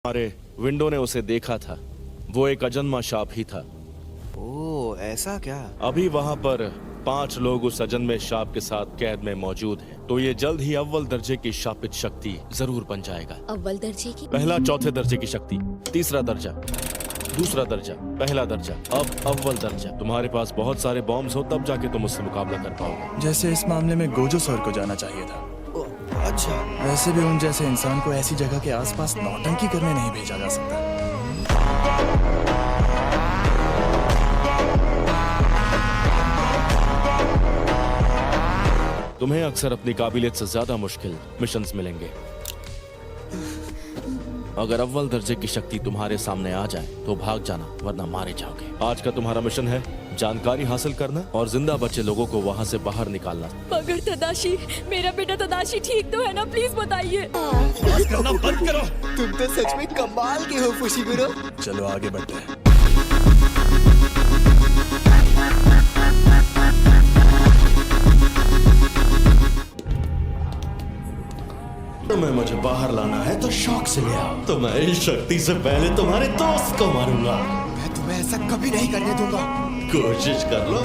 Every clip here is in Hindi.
हमारे विंडो ने उसे देखा था। वो एक अजन्मा शाप ही था। ओह, ऐसा क्या? अभी वहां पर 5 लोग उस अजन्मे शाप के साथ कैद में मौजूद हैं। तो ये जल्द ही अव्वल दर्जे की शापित शक्ति जरूर बन जाएगा। अव्वल दर्जे की? पहला चौथे दर्जे की शक्ति, तीसरा दर्जा, दूसरा दर्जा, पहला दर्जा, अब अव्वल दर्जा। तुम्हारे पास बहुत सारे बॉम्ब्स हो तब जाके तुम उससे मुकाबला कर पाओगे। जैसे इस मामले में गोजो सर को जाना चाहिए था। अच्छा, वैसे भी उन जैसे इंसान को ऐसी जगह के आसपास नौटंकी करने नहीं भेजा जा सकता। तुम्हें अक्सर अपनी काबिलियत से ज्यादा मुश्किल मिशंस मिलेंगे। अगर अव्वल दर्जे की शक्ति तुम्हारे सामने आ जाए तो भाग जाना, वरना मारे जाओगे। आज का तुम्हारा मिशन है जानकारी हासिल करना और जिंदा बचे लोगों को वहां से बाहर निकालना। मगर तदाशी, मेरा बेटा तदाशी ठीक तो है ना? प्लीज बताइए। बस करना बंद करो। तुम तो सच में कमाल के हो फुशिगुरो। चलो आगे बढ़ते हैं। तुम्हें मुझे बाहर लाना है तो शौक से ले आओ। तो मैं इस शक्ति से पहले तुम्हारे दोस्त को मारूंगा। मैं तुम्हें ऐसा कभी नहीं करने दूंगा। कोशिश कर लो।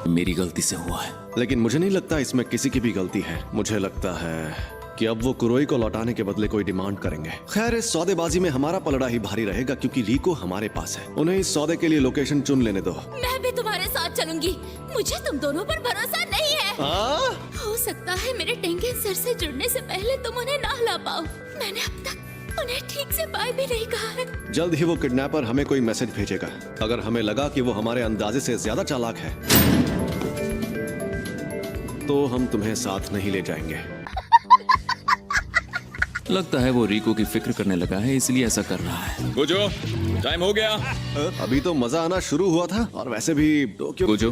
मेरी गलती से हुआ है, लेकिन मुझे नहीं लगता इसमें किसी की भी गलती है। मुझे लगता है कि अब वो कुरोई को लौटाने के बदले कोई डिमांड करेंगे। खैर, इस सौदेबाजी में हमारा पलड़ा ही भारी रहेगा क्योंकि रिको हमारे पास है। उन्हें इस सौदे के लिए लोकेशन चुन लेने दो। मैं भी तुम्हारे साथ चलूंगी। मुझे तुम दोनों पर भरोसा नहीं है। हो सकता है मेरे टेंगेन सर से जुड़ने से पहले तुम उन्हें ना ला पाओ। मैंने अब तक उन्हें ठीक से बाय भी नहीं कहा है। जल्द ही वो किडनैपर हमें कोई मैसेज भेजेगा। अगर हमें लगा कि वो हमारे अंदाजे से ज्यादा चालाक है तो हम तुम्हें साथ नहीं ले जाएंगे। लगता है वो रिको की फिक्र करने लगा है, इसलिए ऐसा कर रहा है। गोजो, टाइम हो गया। अभी तो मजा आना शुरू हुआ था और वैसे भी टोक्यो। गोजो,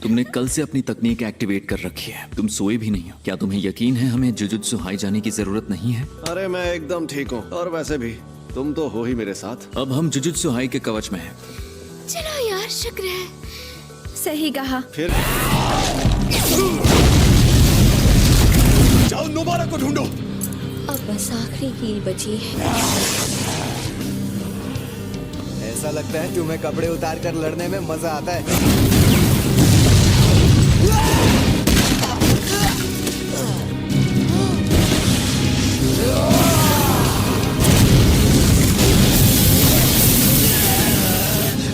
तुमने कल से अपनी तकनीक एक्टिवेट कर रखी है। तुम सोए भी नहीं हो। क्या तुम्हें यकीन है हमें जुजुत्सु हाई जाने की जरूरत नहीं है? अरे मैं एकदम ठीक हूँ और वैसे भी तुम तो हो ही मेरे साथ। अब हम जुजुत्सु हाई के कवच में हैं। चलो यार, शुक्र है। सही कहा। फिर जाओ, नोबारा को ढूंढो। अब बस आखिरी कील बची है। ऐसा लगता है तुम्हें कपड़े उतार कर लड़ने में मजा आता है।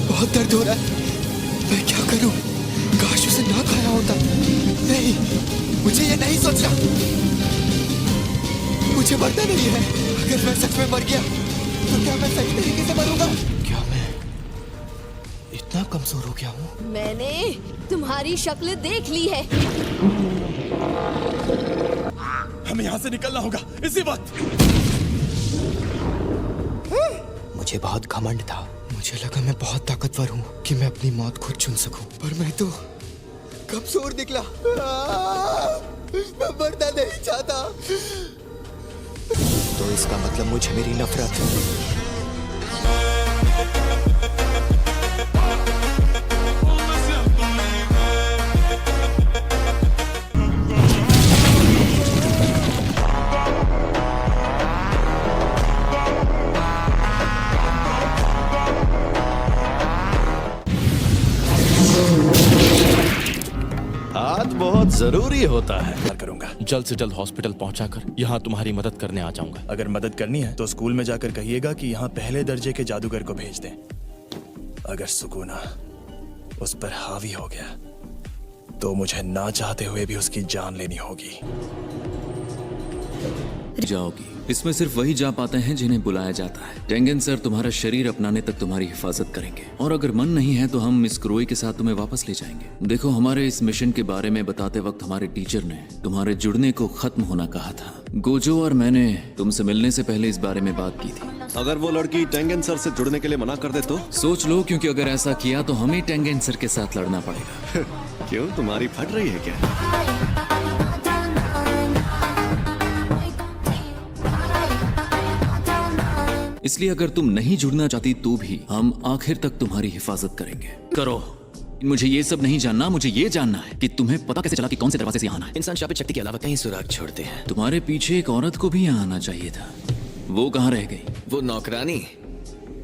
बहुत दर्द हो रहा है। मैं क्या करूं? काश उसे ना खाया होता। नहीं, मुझे ये नहीं सोचना। मुझे मरना नहीं है। अगर मैं सच में मर गया तो क्या मैं सही तरीके से मरूंगा? क्या मैं इतना कमजोर हो गया हूँ? मैंने तुम्हारी शक्ल देख ली है। हमें यहाँ से निकलना होगा इसी वक्त। मुझे बहुत घमंड था। मुझे लगा मैं बहुत ताकतवर हूँ कि मैं अपनी मौत खुद चुन सकूं, पर मैं तो कमजोर निकला। मैं मरना नहीं चाहता। तो इसका मतलब मुझे मेरी नफरत। हाथ बहुत जरूरी होता है। क्या करूंगा? जल्द से जल्द हॉस्पिटल पहुंचाकर यहाँ तुम्हारी मदद करने आ जाऊंगा। अगर मदद करनी है तो स्कूल में जाकर कहिएगा कि यहाँ पहले दर्जे के जादूगर को भेज दें। अगर सुकूना उस पर हावी हो गया तो मुझे ना चाहते हुए भी उसकी जान लेनी होगी। जाओगी। इसमें सिर्फ वही जा पाते हैं जिन्हें बुलाया जाता है। टेंगेन सर तुम्हारा शरीर अपनाने तक तुम्हारी हिफाजत करेंगे और अगर मन नहीं है तो हम इस क्रोई के साथ तुम्हें वापस ले जाएंगे। देखो, हमारे इस मिशन के बारे में बताते वक्त हमारे टीचर ने तुम्हारे जुड़ने को खत्म होना कहा था। गोजो और मैंने तुमसे मिलने से पहले इस बारे में बात की थी। अगर वो लड़की टेंगेन सर से जुड़ने के लिए मना कर दे तो? सोच लो, क्योंकि अगर ऐसा किया तो हमें टेंगेन सर के साथ लड़ना पड़ेगा। क्यों, तुम्हारी फट रही है क्या? इसलिए अगर तुम नहीं जुड़ना चाहती तो भी हम आखिर तक तुम्हारी हिफाजत करेंगे। करो, मुझे ये सब नहीं जानना, मुझे ये जानना है कि तुम्हें पता कैसे चला कि कौन से दरवाजे से यहाँ आना है। इंसान शापित शक्ति के अलावा कहीं सुराग छोड़ते हैं। तुम्हारे पीछे एक औरत को भी यहाँ आना चाहिए था, वो कहाँ रह गई? वो नौकरानी,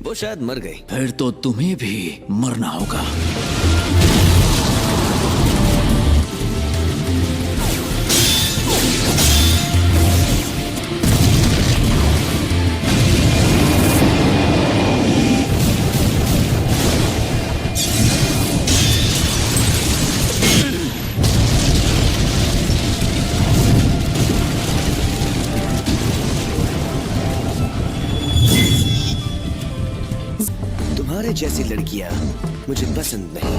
वो शायद मर गई। फिर तो तुम्हें भी मरना होगा। तुम्हारे जैसी लड़कियां मुझे पसंद नहीं।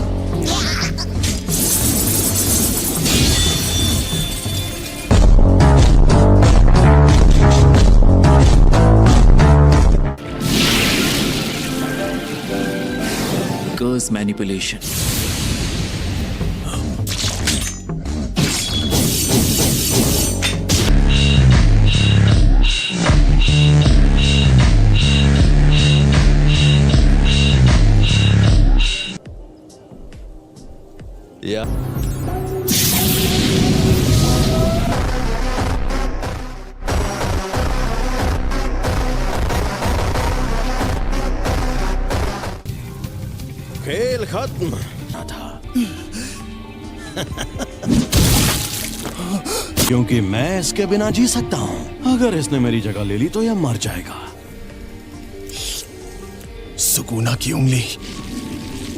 कर्स मैनिपुलेशन। या खेल खत्म था क्योंकि मैं इसके बिना जी सकता हूं। अगर इसने मेरी जगह ले ली तो यह मर जाएगा। सुकूना की उंगली।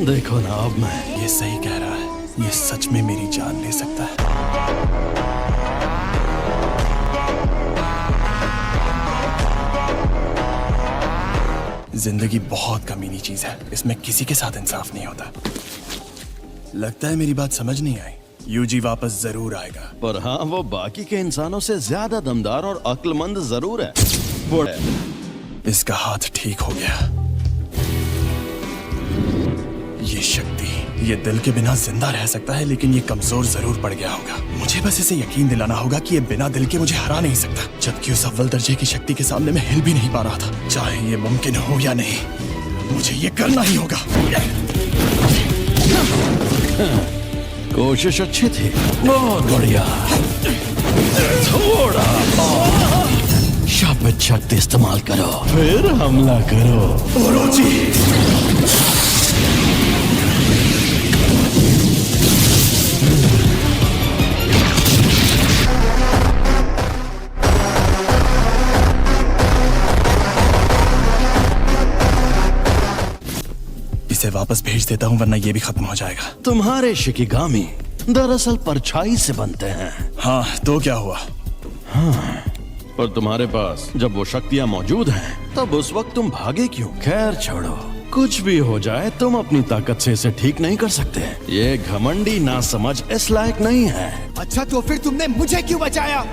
देखो ना अब मैं ये सही कह रहा है, ये सच में मेरी जान ले सकता है। जिंदगी बहुत कमीनी चीज है, इसमें किसी के साथ इंसाफ नहीं होता। लगता है मेरी बात समझ नहीं आई। यूजी वापस जरूर आएगा। पर हाँ, वो बाकी के इंसानों से ज्यादा दमदार और अक्लमंद जरूर है। वो इसका हाथ ठीक हो गया। ये शक्ति, ये दिल के बिना जिंदा रह सकता है, लेकिन ये कमजोर जरूर पड़ गया होगा। मुझे बस इसे यकीन दिलाना होगा कि ये बिना दिल के मुझे हरा नहीं सकता। जबकि उस अव्वल दर्जे की शक्ति के सामने मैं हिल भी नहीं पा रहा था। चाहे ये मुमकिन हो या नहीं, मुझे ये करना ही होगा। कोशिश अच्छी थी, बहुत बढ़िया। थोड़ा शापित शक्ति इस्तेमाल करो, फिर हमला करो। इसे वापस भेज देता हूँ, वरना ये भी खत्म हो जाएगा। तुम्हारे शिकिगामी दरअसल परछाई से बनते हैं। हाँ, तो क्या हुआ? पर तुम्हारे पास जब वो शक्तियाँ मौजूद हैं, तब उस वक्त तुम भागे क्यों? खैर छोड़ो, कुछ भी हो जाए तुम अपनी ताकत से इसे ठीक नहीं कर सकते। ये घमंडी नासमझ इस लायक नहीं है। अच्छा, तो फिर तुमने मुझे क्यों बचाया?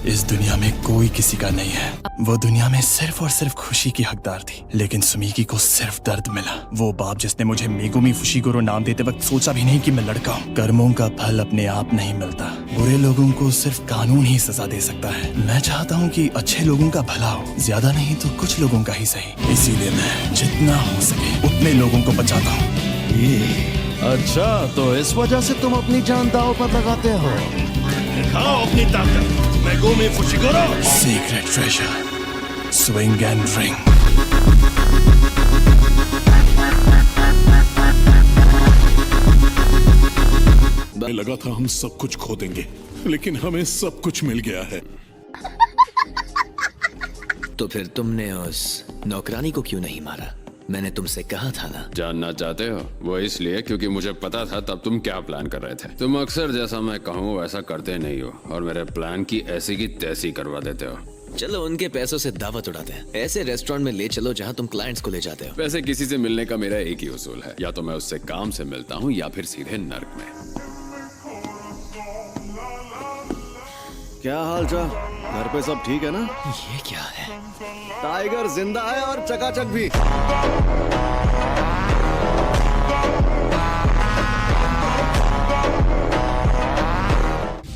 इस दुनिया में कोई किसी का नहीं है। वो दुनिया में सिर्फ और सिर्फ खुशी की हकदार थी, लेकिन सुमीकी को सिर्फ दर्द मिला। वो बाप जिसने मुझे मेगुमी फुशिगुरो नाम देते वक्त सोचा भी नहीं कि मैं लड़का हूँ। कर्मों का फल अपने आप नहीं मिलता, बुरे लोगों को सिर्फ कानून ही सजा दे सकता है। मैं चाहता हूँ कि अच्छे लोगों का भला हो, ज्यादा नहीं तो कुछ लोगों का ही सही। इसीलिए मैं जितना हो सके उतने लोगों को बचाता हूँ। अच्छा, तो इस वजह से तुम अपनी जान दांव पर लगाते हो। दिखाओ अपनी ताकत, Megumi Fushiguro. Secret treasure, swing and ring. हमें लगा था हम सब कुछ खो देंगे, लेकिन हमें सब कुछ मिल गया है। तो फिर तुमने उस नौकरानी को क्यों नहीं मारा? मैंने तुमसे कहा था ना। जानना चाहते हो? वो इसलिए क्योंकि मुझे पता था तब तुम क्या प्लान कर रहे थे। तुम अक्सर जैसा मैं कहूँ वैसा करते नहीं हो और मेरे प्लान की ऐसी की तैसी करवा देते हो। चलो उनके पैसों से दावत उड़ाते हैं। ऐसे रेस्टोरेंट में ले चलो जहाँ तुम क्लाइंट्स को ले जाते हो। वैसे किसी से मिलने का मेरा एक ही उसूल है, या तो मैं उससे काम से मिलता हूँ या फिर सीधे नर्क में। क्या हाल चाल? घर पे सब ठीक है ना? ये क्या है? टाइगर जिंदा है और चकाचक भी।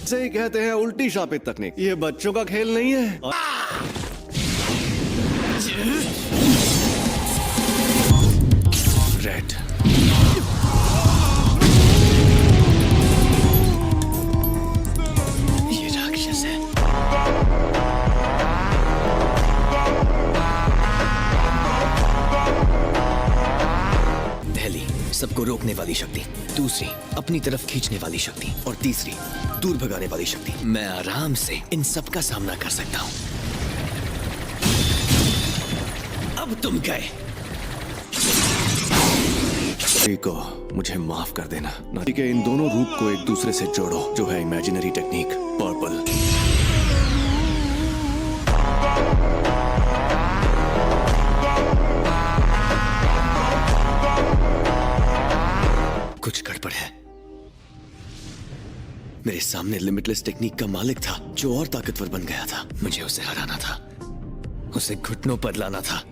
से ही कहते हैं उल्टी शापित तकनीक। ये बच्चों का खेल नहीं है। रेड, सबको रोकने वाली शक्ति, दूसरी अपनी तरफ खींचने वाली शक्ति, और तीसरी दूर भगाने वाली शक्ति। मैं आराम से इन सब का सामना कर सकता हूँ। अब तुम गए। रीको, मुझे माफ कर देना। ठीक है, इन दोनों रूप को एक दूसरे से जोड़ो, जो है इमेजिनरी टेक्निक पर्पल। कुछ गड़बड़ है। मेरे सामने लिमिटलेस टेक्निक का मालिक था, जो और ताकतवर बन गया था। मुझे उसे हराना था, उसे घुटनों पर लाना था।